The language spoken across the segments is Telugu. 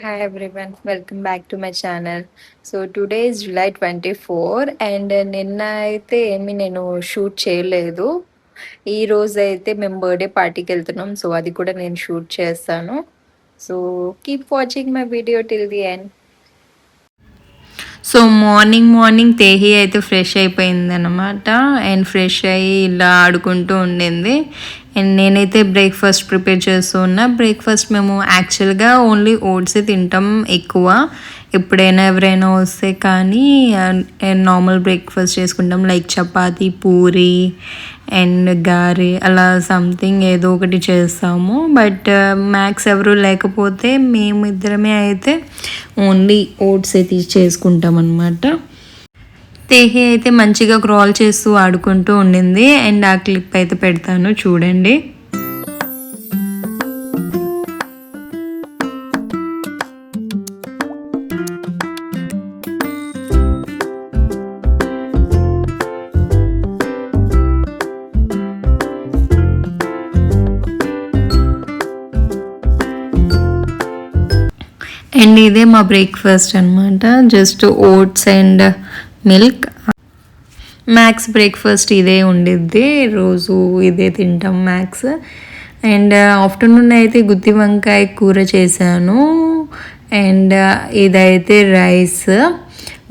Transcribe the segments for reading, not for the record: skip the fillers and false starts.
Hi everyone, welcome back to my channel. So today is July 24 and నిన్న అయితే ఏమి నేను షూట్ చేయలేదు. ఈ రోజు అయితే మేము బర్త్డే పార్టీకి వెళ్తున్నాం. సో అది కూడా నేను షూట్ చేస్తాను. So keep watching my video till the end. So morning తేహి అయితే ఫ్రెష్ అయిపోయింది అనమాట. అండ్ ఫ్రెష్ అయ్యి ఇలా ఆడుకుంటూ ఉండింది. అండ్ నేనైతే బ్రేక్ఫాస్ట్ ప్రిపేర్ చేస్తూ ఉన్నా. బ్రేక్ఫాస్ట్ మేము యాక్చువల్గా ఓన్లీ ఓట్సే తింటాం ఎక్కువ. ఎప్పుడైనా ఎవరైనా వస్తే కానీ నార్మల్ బ్రేక్ఫాస్ట్ చేసుకుంటాం, లైక్ చపాతీ, పూరి అండ్ గారె అలా సంథింగ్ ఏదో ఒకటి చేస్తాము. బట్ మ్యాక్స్ ఎవరు లేకపోతే మేమిద్దరమే అయితే ఓన్లీ ఓట్స్ అయితే చేసుకుంటాం అనమాట. తేహి అయితే మంచిగా క్రాల్ చేస్తూ ఆడుకుంటూ ఉండింది. అండ్ ఆ క్లిప్ అయితే పెడతాను చూడండి. అండ్ ఇదే మా బ్రేక్ఫాస్ట్ అనమాట, just oats and milk. Max breakfast ఇదే ఉండిద్ది, రోజు ఇదే తింటాం మ్యాక్స్. అండ్ ఆఫ్టర్నూన్ అయితే గుత్తి వంకాయ కూర చేశాను. అండ్ ఇదైతే రైస్.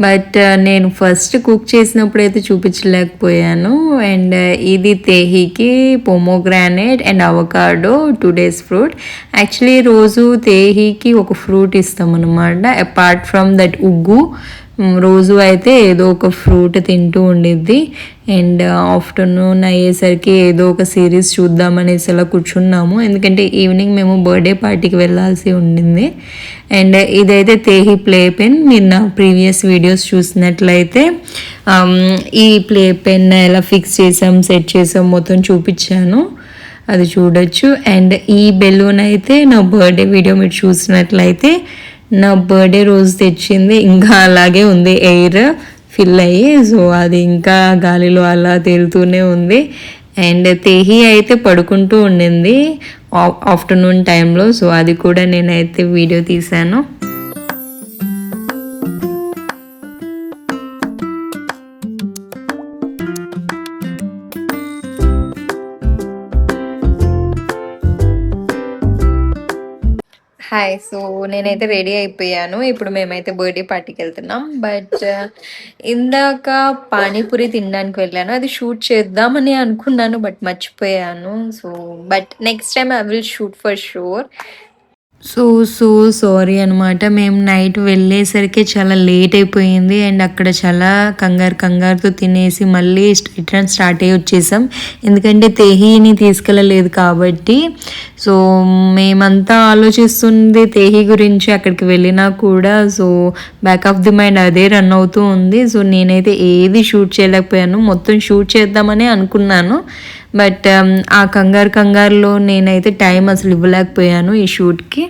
బట్ నేను ఫస్ట్ కుక్ చేసినప్పుడు అయితే చూపించలేకపోయాను. అండ్ ఇది తేహికి pomegranate and avocado 2 days fruit. Actually రోజు తేహికి ఒక ఫ్రూట్ ఇస్తాం అనమాట. అపార్ట్ ఫ్రమ్ దట్ ఉగ్గు రోజు అయితే ఏదో ఒక ఫ్రూట్ తింటూ ఉండిద్ది. అండ్ ఆఫ్టర్నూన్ అయ్యేసరికి ఏదో ఒక సిరీస్ చూద్దామనేసి అలా కూర్చున్నాము, ఎందుకంటే ఈవినింగ్ మేము బర్త్డే పార్టీకి వెళ్ళాల్సి ఉండింది. అండ్ ఇదైతే తేహి ప్లే పెన్. మీరు నా ప్రీవియస్ వీడియోస్ చూసినట్లయితే ఈ ప్లే పెన్ ఎలా ఫిక్స్ చేసాం, సెట్ చేసాం మొత్తం చూపించాను, అది చూడొచ్చు. అండ్ ఈ బెలూన్ అయితే నా బర్త్డే వీడియో మీరు చూసినట్లయితే నా బర్త్డే రోజు తెచ్చింది, ఇంకా అలాగే ఉంది, ఎయిర్ ఫిల్ అయ్యి. సో అది ఇంకా గాలిలో అలా తేలుతూనే ఉంది. అండ్ తేహి అయితే పడుకుంటూ ఉండింది ఆఫ్టర్నూన్ టైంలో. సో అది కూడా నేనైతే వీడియో తీశాను. హాయ్, సో నేనైతే రెడీ అయిపోయాను. ఇప్పుడు మేమైతే బర్త్డే పార్టీకి వెళ్తున్నాం. బట్ ఇందాక పానీపూరి తినడానికి వెళ్ళాను, అది షూట్ చేద్దామని అనుకున్నాను బట్ మర్చిపోయాను. So but next time I will shoot for sure. So sorry అనమాట. మేము నైట్ వెళ్ళేసరికి చాలా లేట్ అయిపోయింది. అండ్ అక్కడ చాలా కంగారుతో తినేసి మళ్ళీ రిటర్న్ స్టార్ట్ అయ్యి వచ్చేసాం, ఎందుకంటే తేహిని తీసుకెళ్ళలేదు కాబట్టి. సో మేమంతా ఆలోచిస్తుంది తేహి గురించి అక్కడికి వెళ్ళినా కూడా. So back of the mind అదే రన్ అవుతూ ఉంది. సో నేనైతే ఏది షూట్ చేయలేకపోయాను, మొత్తం షూట్ చేద్దామని అనుకున్నాను. బట్ ఆ కంగారులో నేనైతే టైం అసలు ఇవ్వలేకపోయాను ఈ షూట్కి.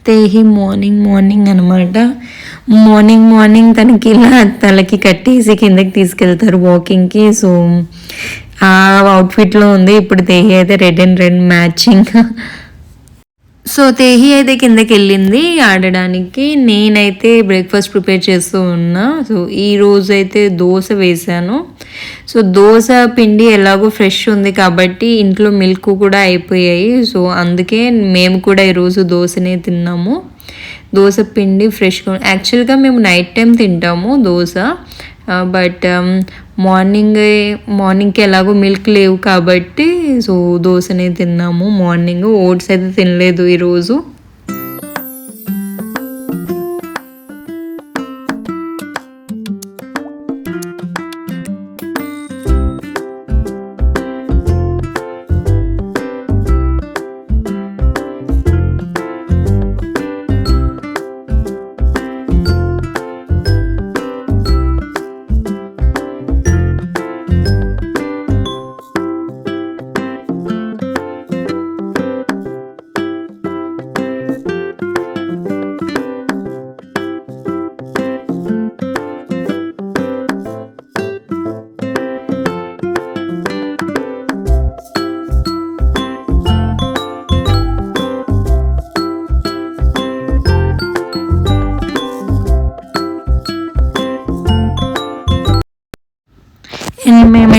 తేహి మార్నింగ్ అనమాట. మార్నింగ్ తనకి ఇలా తలకి కట్టేసి కిందకి తీసుకెళ్తారు వాకింగ్కి. సో ఆ అవుట్ఫిట్లో ఉంది ఇప్పుడు తేహి అయితే, red and red matching. So తేహి అయితే కిందకి వెళ్ళింది ఆడడానికి. నేనైతే బ్రేక్ఫాస్ట్ ప్రిపేర్ చేస్తూ ఉన్నా. సో ఈ రోజు అయితే దోశ వేసాను. సో దోశ పిండి ఎలాగో ఫ్రెష్ ఉంది కాబట్టి ఇంట్లో మిల్క్ కూడా అయిపోయాయి. సో అందుకే మేము కూడా ఈరోజు దోశనే తిన్నాము. దోశ పిండి ఫ్రెష్గా, యాక్చువల్గా మేము నైట్ టైం తింటాము దోశ. బట్ మార్నింగ్కి ఎలాగో మిల్క్ లేవు కాబట్టి సో దోశనే తిన్నాము మార్నింగ్. ఓట్స్ అయితే తినలేదు ఈరోజు.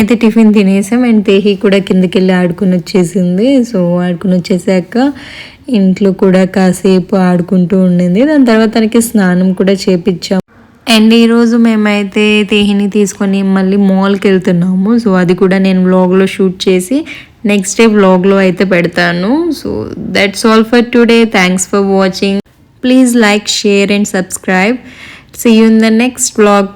మేమైతే టిఫిన్ తినేసాం అండ్ తేహి కూడా కిందకి వెళ్ళి ఆడుకుని వచ్చేసింది. సో ఆడుకుని వచ్చేసాక ఇంట్లో కూడా కాసేపు ఆడుకుంటూ ఉండింది. దాని తర్వాత తనకి స్నానం కూడా చేపించాం. అండ్ ఈరోజు మేమైతే తేహిని తీసుకొని మళ్ళీ మాల్కి వెళ్తున్నాము. సో అది కూడా నేను వ్లాగ్లో షూట్ చేసి నెక్స్ట్ డే వ్లాగ్లో అయితే పెడతాను. So that's all for today. Thanks for watching. Please like, share and subscribe. See you in the next vlog.